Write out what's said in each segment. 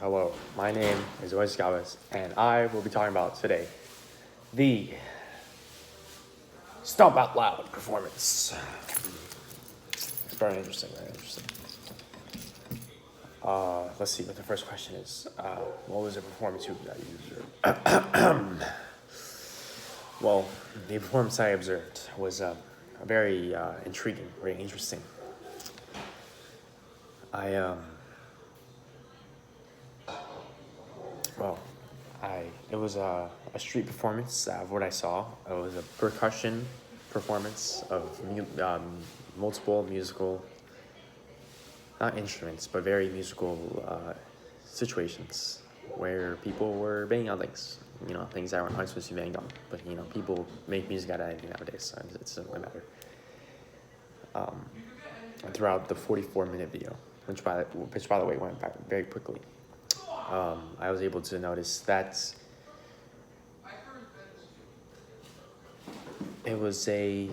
Hello, my name is Oasis Gavas, and I will be talking about today the Stomp Out Loud performance. It's very interesting, very interesting. Let's see what the first question is. What was the performance that you observed? Well, the performance I observed was very intriguing, very interesting. I well, it was a street performance of what I saw. It was a percussion performance of multiple musical, not instruments, but very musical situations where people were banging on things. Things that aren't supposed to be banged on. But people make music out of anything nowadays, so it doesn't really matter. And throughout the 44-minute video, which by the way went back very quickly, I was able to notice that it was a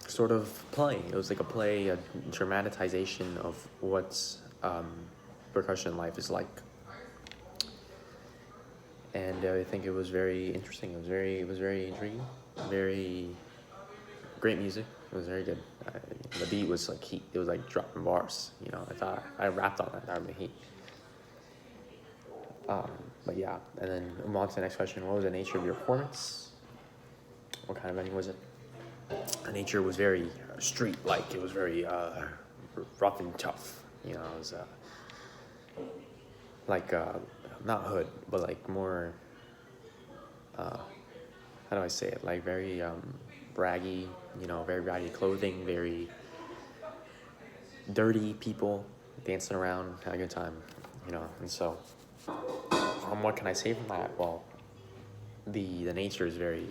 sort of play. It was like a play, a dramatization of what percussion life is like. And I think it was very interesting. It was very intriguing. Very great music. It was very good. The beat was like heat. It was like dropping bars. I thought I rapped on that. That would be heat. But yeah, and then move on to the next question. What was the nature of your performance? What kind of venue was it? The nature was very street-like. It was very rough and tough. It was not hood, but like more, how do I say it? Like very braggy, very braggy clothing, very dirty people dancing around, having a good time, and so what can I say from that? Well, the nature is very,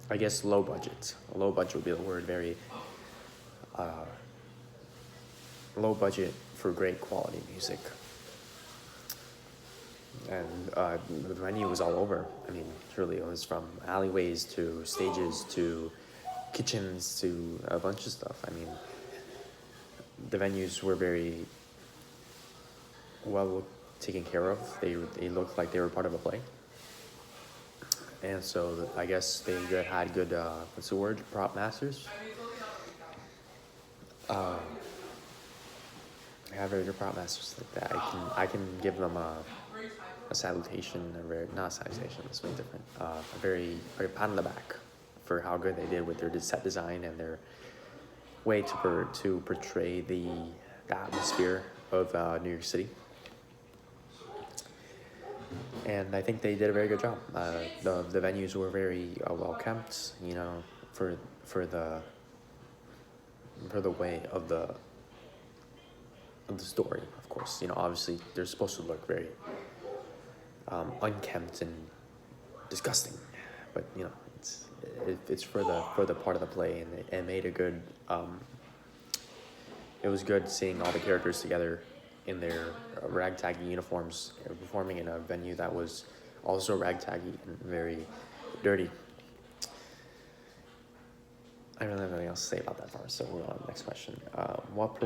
I guess, low budget. Low budget would be the word. Very low budget for great quality music. And the venue was all over. I mean, truly, it was from alleyways to stages to kitchens to a bunch of stuff. I mean, the venues were very well taken care of. They looked like they were part of a play. And so I guess they had good, what's the word, prop masters. I have very good prop masters like that. I can give them a salutation, not a salutation, it's way different. A very pat on the back for how good they did with their set design and their way to portray the atmosphere of New York City. And I think they did a very good job. The venues were very well kept, for the way of the story. Of course, obviously they're supposed to look very unkempt and disgusting, but it's for the part of the play, and it made a good. It was good seeing all the characters together in their ragtaggy uniforms, performing in a venue that was also ragtaggy and very dirty. I don't have anything else to say about that part, so we're on to the next question. What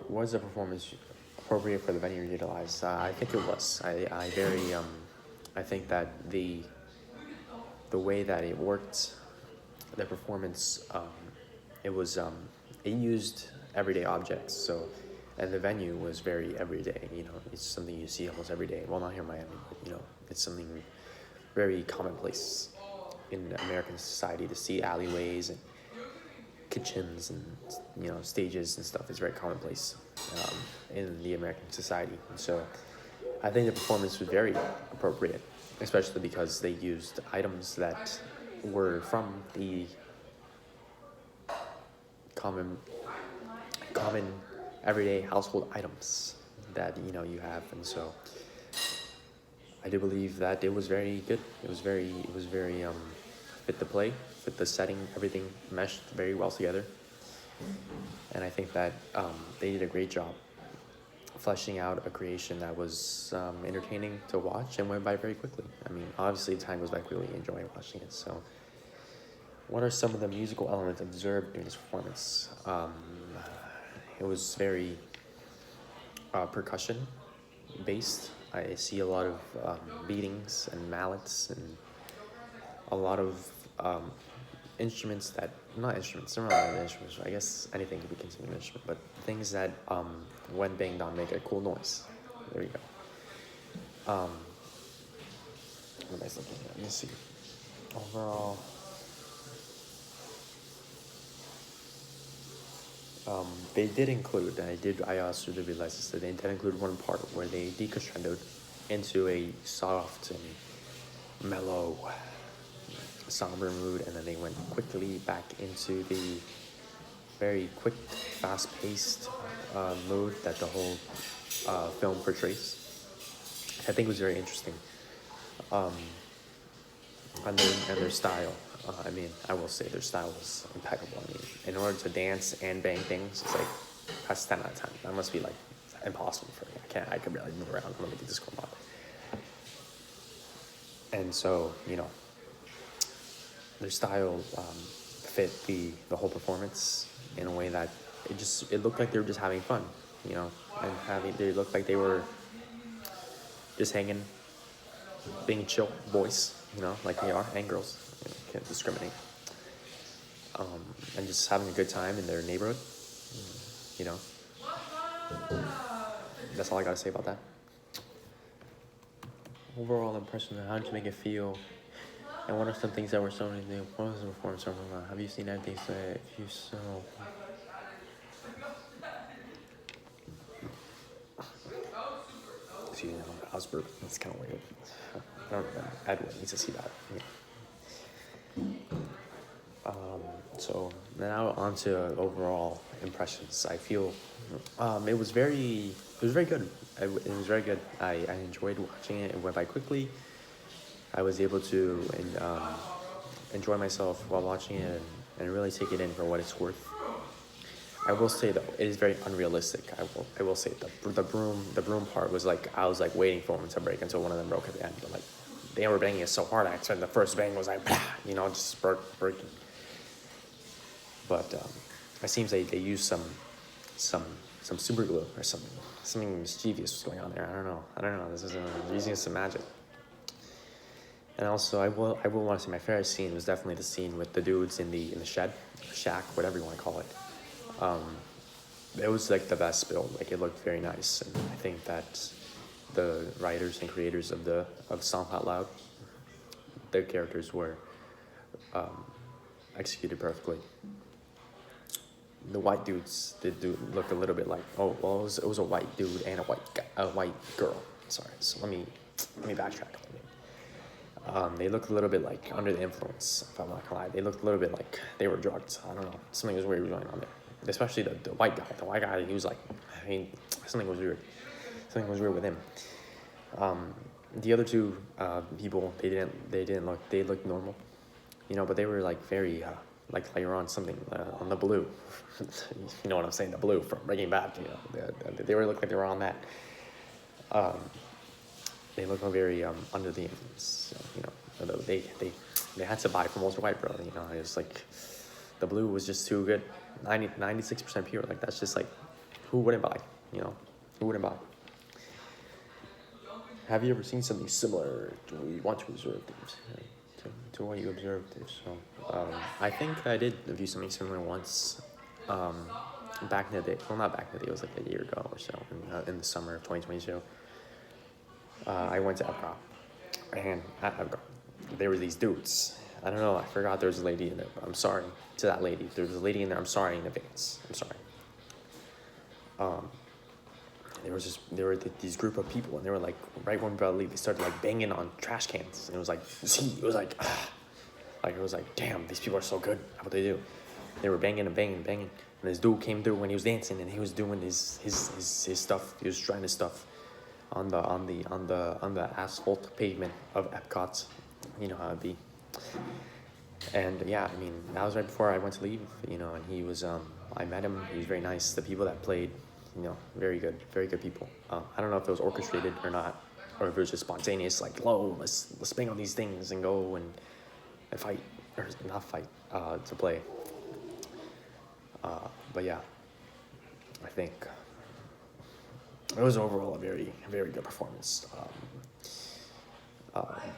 was the performance appropriate for the venue utilized? I think it was. I think that the way that it worked, the performance, it used everyday objects. So, and the venue was very everyday. It's something you see almost every day. Well, not here in Miami, but it's something very commonplace in American society to see alleyways and kitchens and stages and stuff is very commonplace in the American society. And so I think the performance was very appropriate, especially because they used items that were from the common everyday household items that you have. And so I do believe that it was very good. It was very fit the play, fit the setting, everything meshed very well together. And I think that they did a great job fleshing out a creation that was entertaining to watch and went by very quickly. I mean, obviously time goes by quickly, enjoying watching it. So what are some of the musical elements observed during this performance? It was very percussion based. I see a lot of beatings and mallets and a lot of instruments that, not instruments, they're not really instruments. I guess anything could be considered an instrument, but things that when banged on make a cool noise. There you go. What am I looking at? Let me see. Overall, they did include, and I also did realize this, that they did include one part where they decrescendoed into a soft and mellow, somber mood, and then they went quickly back into the very quick, fast-paced mood that the whole film portrays. I think was very interesting. And their style. I mean, I will say their style was impeccable. I mean, in order to dance and bang things, it's like, that's 10 out of 10. That must be like impossible for me. I could barely move around. I'm gonna do this robot. And so, you know, their style fit the whole performance in a way that it looked like they were just having fun, you know, and they looked like they were just hanging, being chill boys, you know, like they are, and girls, you know, can't discriminate, and just having a good time in their neighborhood, you know. That's all I gotta say about that. Overall impression of how did you make it feel, and what are some things that were so in the performance? Have you seen anything say if you so? Excuse me, Osberg. That's kind of weird. I don't know. Edwin needs to see that. Yeah. So now on to overall impressions. I feel it was very good. It was very good. I enjoyed watching it. It went by quickly. I was able to enjoy myself while watching it and really take it in for what it's worth. I will say though, it is very unrealistic. I will say the broom part was like, I was like waiting for them to break until one of them broke at the end. But like they were banging it so hard, I expected the first bang was like, you know, just breaking. But it seems they used some super glue or something mischievous was going on there. I don't know. This is they're using some magic. And also, I will want to say my favorite scene was definitely the scene with the dudes in the shack, whatever you want to call it. It was like the best build. Like it looked very nice, and I think that the writers and creators of Stompoutloud, their characters were executed perfectly. The white dudes look a little bit like, oh well, it was a white dude and a white girl. Sorry, so let me backtrack a little bit. They looked a little bit like under the influence, if I'm not gonna lie. They looked a little bit like they were drugged. I don't know, something was weird going on there. Especially the white guy. The white guy, he was like, I mean, something was weird. Something was weird with him. The other two people, they looked normal, you know, but they were like very like you're on something on the blue. You know what I'm saying? The blue from Breaking Bad. You know, they were looked like they were on that. They look very under the influence. You know, they had to buy from Walter White, bro. You know, it was like the blue was just too good. 96% pure. Like that's just like, who wouldn't buy? You know, who wouldn't buy? Have you ever seen something similar? Do we want to observe things? To what you observed? So, I think I did view something similar once. Back in the day. Well, not back in the day. It was like a year ago or so. In the summer of 2022. I went to Epcot, and at Epcot, there were these dudes. I don't know. I forgot there was a lady in there. I'm sorry to that lady. There was a lady in there. I'm sorry in advance. I'm sorry. There were these group of people, and they were like, right when we about to leave, they started like banging on trash cans, and it was like, it was like, damn, these people are so good at what they do. They were banging and banging and banging, and this dude came through when he was dancing, and he was doing his stuff. He was trying his stuff on the asphalt pavement of Epcot. You know how it be. And yeah, I mean, that was right before I went to leave, you know, and he was, I met him, he was very nice. The people that played, you know, very good people. I don't know if it was orchestrated or not, or if it was just spontaneous, like, whoa, let's bang on these things and go and fight, or not fight, to play. But yeah, I think it was overall a very, very good performance.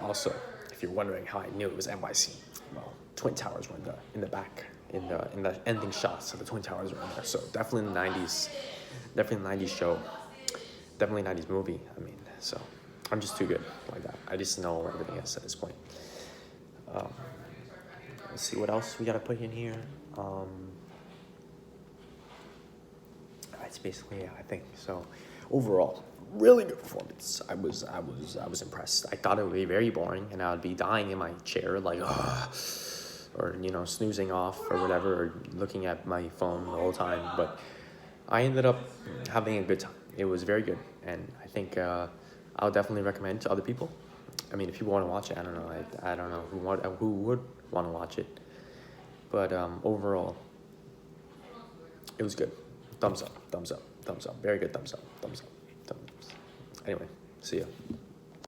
Also, if you're wondering how I knew it was NYC, well, Twin Towers were in the back, in the ending shots. So the Twin Towers were in there. So definitely in the '90s, definitely the '90s show, definitely '90s movie. I mean, so I'm just too good like that. I just know everything else at this point. Let's see what else we gotta put in here. That's basically it, I think. So overall, really good performance. I was impressed. I thought it would be very boring and I would be dying in my chair like or snoozing off or whatever, or looking at my phone the whole time, but I ended up having a good time. It was very good, and I think I'll definitely recommend to other people. I mean, if people want to watch it, I don't know. I don't know who would want to watch it, but overall, it was good. Thumbs up, thumbs up, thumbs up. Very good thumbs up, thumbs up, thumbs up. Anyway, see ya.